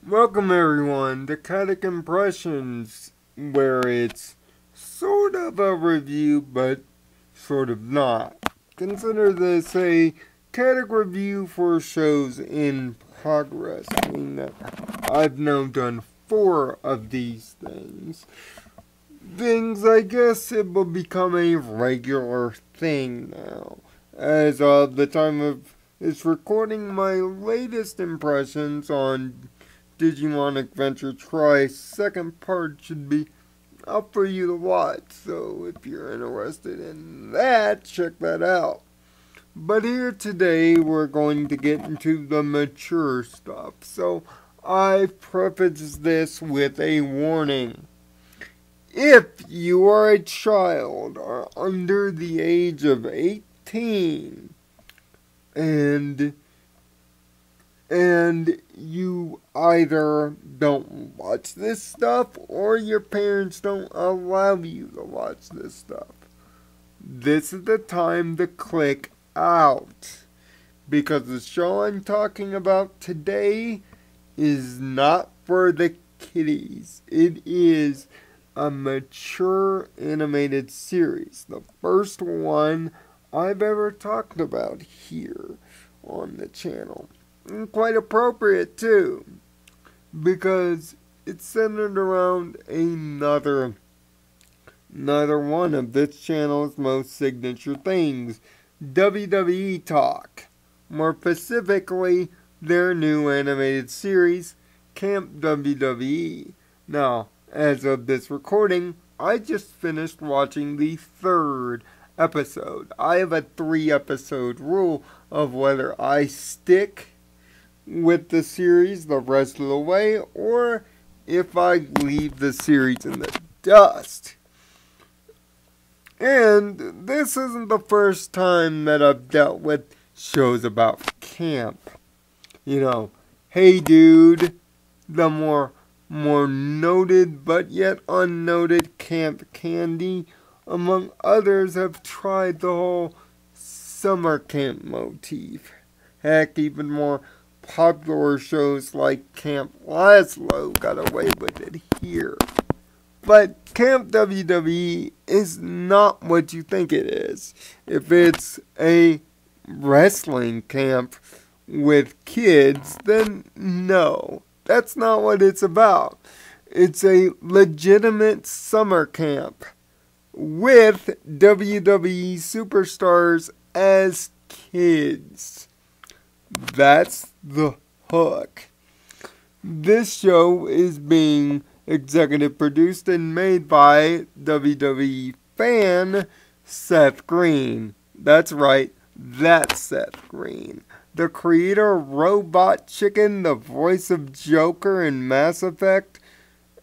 Welcome everyone to Kadic Impressions, where it's sort of a review, but sort of not. Consider this a Kadic review for shows in progress, meaning that I've now done 4 of these things. I guess it will become a regular thing now. As of the time of this recording, my latest impressions on Digimon Adventure Try second part should be up for you to watch, so if you're interested in that, check that out. But here today we're going to get into the mature stuff, so I preface this with a warning. If you are a child or under the age of 18 and you either don't watch this stuff or your parents don't allow you to watch this stuff, this is the time to click out, because the show I'm talking about today is not for the kiddies. It is a mature animated series, the first one I've ever talked about here on the channel. And quite appropriate too, because it's centered around another one of this channel's most signature things, WWE Talk. More specifically, their new animated series, Camp WWE. Now, as of this recording, I just finished watching the 3rd episode. I have a 3-episode rule of whether I stick with the series the rest of the way, or if I leave the series in the dust. And this isn't the first time that I've dealt with shows about camp. You know, Hey Dude, the more noted but yet unnoted Camp Candy, among others, have tried the whole summer camp motif. Heck, even more popular shows like Camp Laszlo got away with it here. But Camp WWE is not what you think it is. If it's a wrestling camp with kids, then no, that's not what it's about. It's a legitimate summer camp with WWE superstars as kids. That's the hook. This show is being executive produced and made by WWE fan Seth Green. That's right, that's Seth Green. The creator of Robot Chicken, the voice of Joker in Mass Effect,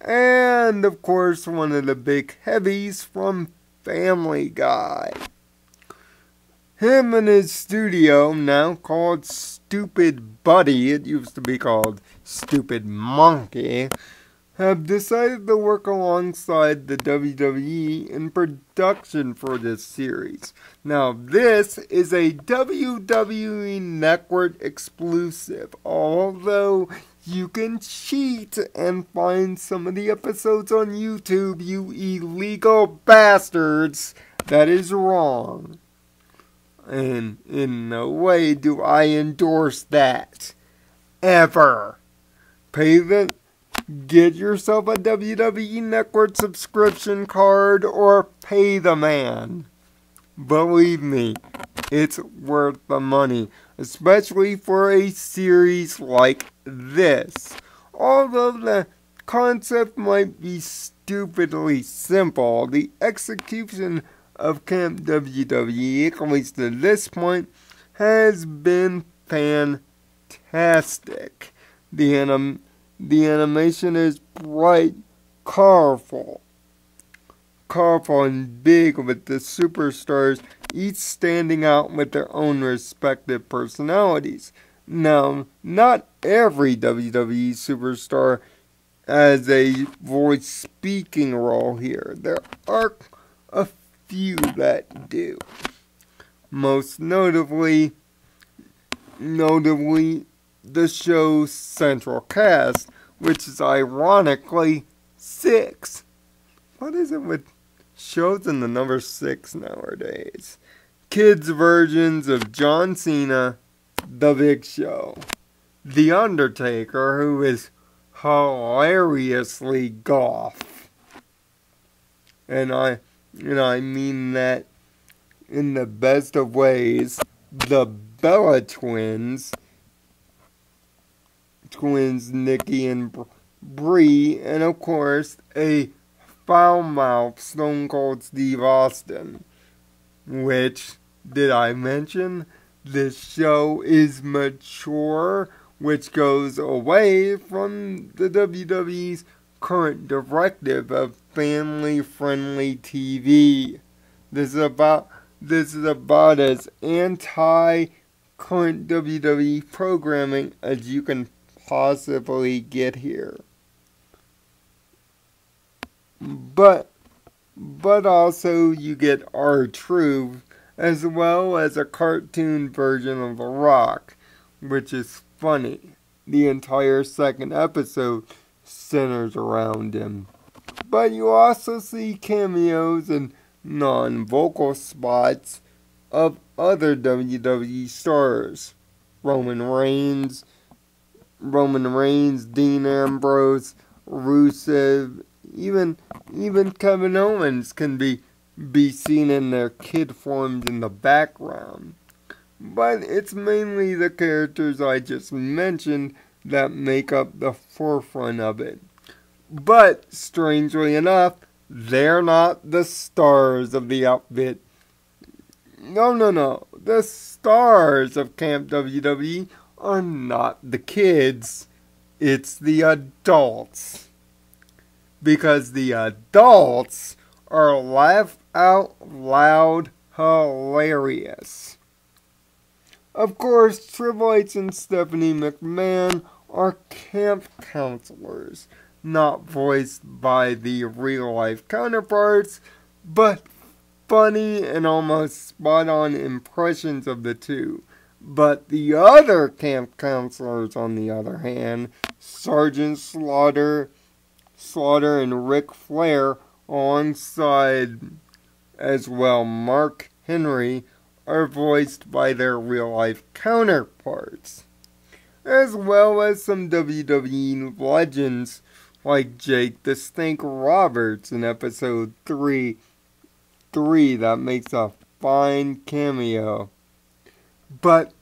and of course one of the big heavies from Family Guy. Him and his studio, now called Stupid Buddy, it used to be called Stupid Monkey, have decided to work alongside the WWE in production for this series. Now, this is a WWE Network exclusive, although you can cheat and find some of the episodes on YouTube, you illegal bastards. That is wrong. And in no way do I endorse that. Ever. Get yourself a WWE Network subscription card or pay the man. Believe me, it's worth the money, especially for a series like this. Although the concept might be stupidly simple, the execution of Camp WWE, at least to this point, has been fantastic. The animation is bright, colorful and big, with the superstars each standing out with their own respective personalities. Now, not every WWE superstar has a voice speaking role here. There are a few that do. Most notably the show's central cast, which is ironically 6. What is it with shows in the number 6 nowadays? Kids' versions of John Cena, The Big Show, The Undertaker, who is hilariously goth. And I mean that in the best of ways. The Bella twins, Nikki and Brie, and of course, a foul-mouthed Stone Cold Steve Austin. Which, did I mention, this show is mature, which goes away from the WWE's current directive of family-friendly TV. This is about as anti-current WWE programming as you can possibly get here. But also you get R-Truth, as well as a cartoon version of The Rock, which is funny. The entire second episode centers around him. But you also see cameos and non-vocal spots of other WWE stars. Roman Reigns, Dean Ambrose, Rusev, even Kevin Owens can be seen in their kid forms in the background. But it's mainly the characters I just mentioned that make up the forefront of it. But, strangely enough, they're not the stars of the outfit. No. The stars of Camp WWE are not the kids. It's the adults. Because the adults are laugh out loud hilarious. Of course, Triple H and Stephanie McMahon are camp counselors, not voiced by the real-life counterparts, but funny and almost spot-on impressions of the two. But the other camp counselors, on the other hand, Sergeant Slaughter and Ric Flair, alongside as well Mark Henry, are voiced by their real-life counterparts, as well as some WWE legends like Jake the Snake Roberts in episode 3 that makes a fine cameo. But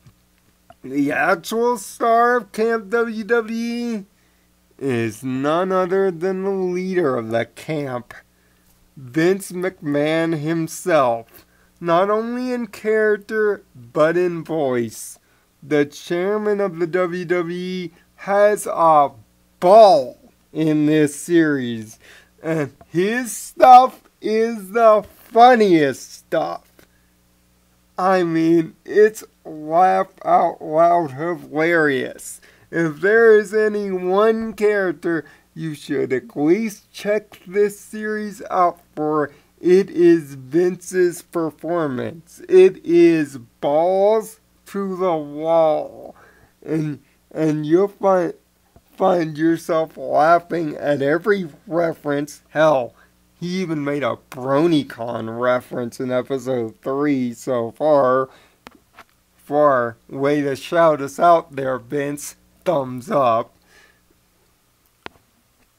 the actual star of Camp WWE is none other than the leader of the camp, Vince McMahon himself, not only in character but in voice. The chairman of the WWE has a ball in this series, and his stuff is the funniest stuff. I mean, it's laugh out loud hilarious. If there is any one character you should at least check this series out for, it is Vince's performance. It is balls to the wall. And you'll find yourself laughing at every reference. Hell, he even made a BronyCon reference in episode 3 so far. Way to shout us out there, Vince. Thumbs up.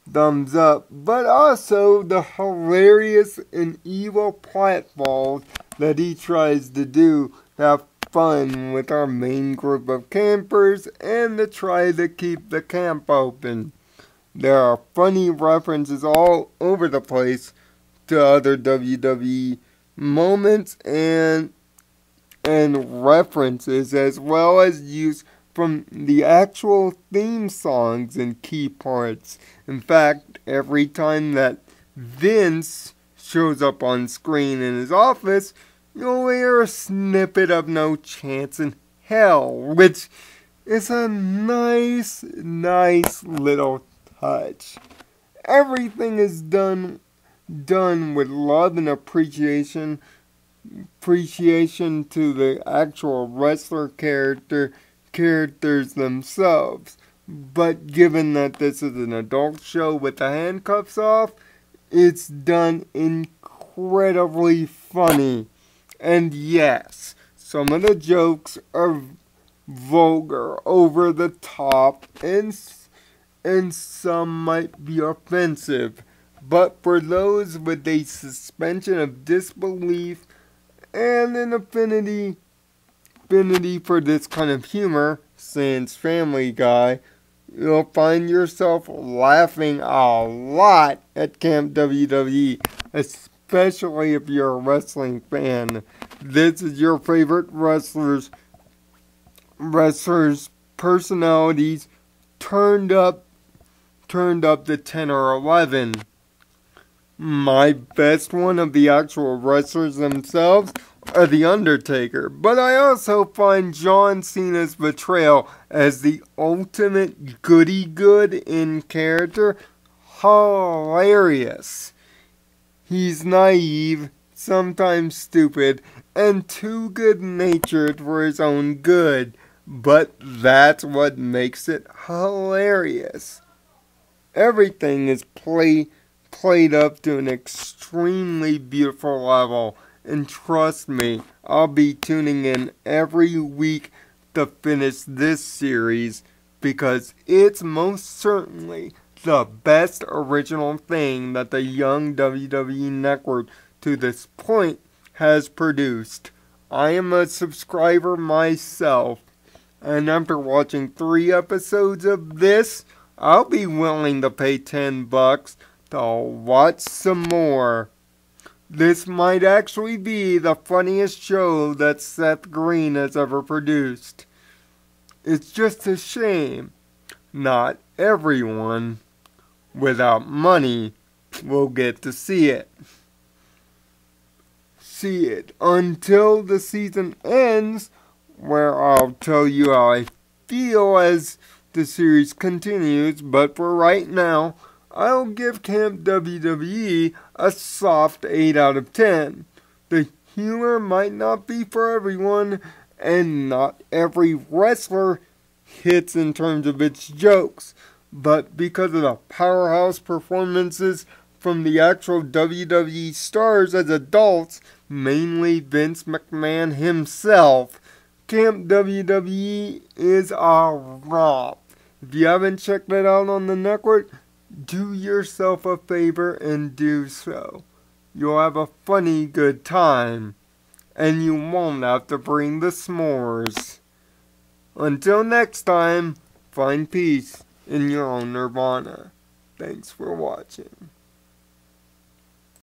But also the hilarious and evil pratfalls that he tries to do to have fun with our main group of campers and to try to keep the camp open. There are funny references all over the place to other WWE moments and references, as well as use from the actual theme songs and key parts. In fact, every time that Vince shows up on screen in his office, you'll hear a snippet of No Chance in Hell, which is a nice little touch. Everything is done with love and appreciation to the actual wrestler characters themselves. but given that this is an adult show with the handcuffs off, it's done incredibly funny. And yes, some of the jokes are vulgar, over the top, and some might be offensive. But for those with a suspension of disbelief and an affinity for this kind of humor, since Family Guy, you'll find yourself laughing a lot at Camp WWE, especially if you're a wrestling fan. This is your favorite wrestlers' personalities turned up to 10 or 11. My best one of the actual wrestlers themselves are The Undertaker, but I also find John Cena's betrayal as the ultimate goody-good in character hilarious. He's naive, sometimes stupid, and too good-natured for his own good, but that's what makes it hilarious. Everything is played up to an extremely beautiful level, and trust me, I'll be tuning in every week to finish this series because it's most certainly the best original thing that the young WWE Network to this point has produced. I am a subscriber myself, and after watching 3 episodes of this, I'll be willing to pay $10 to watch some more. This might actually be the funniest show that Seth Green has ever produced. It's just a shame not everyone without money will get to see it. Until the season ends, where I'll tell you how I feel as the series continues, but for right now, I'll give Camp WWE a soft 8 out of 10. The humor might not be for everyone, and not every wrestler hits in terms of its jokes, but because of the powerhouse performances from the actual WWE stars as adults, mainly Vince McMahon himself, Camp WWE is a romp. If you haven't checked it out on the network, do yourself a favor and do so. You'll have a funny good time, and you won't have to bring the s'mores. Until next time, find peace in your own nirvana. Thanks for watching.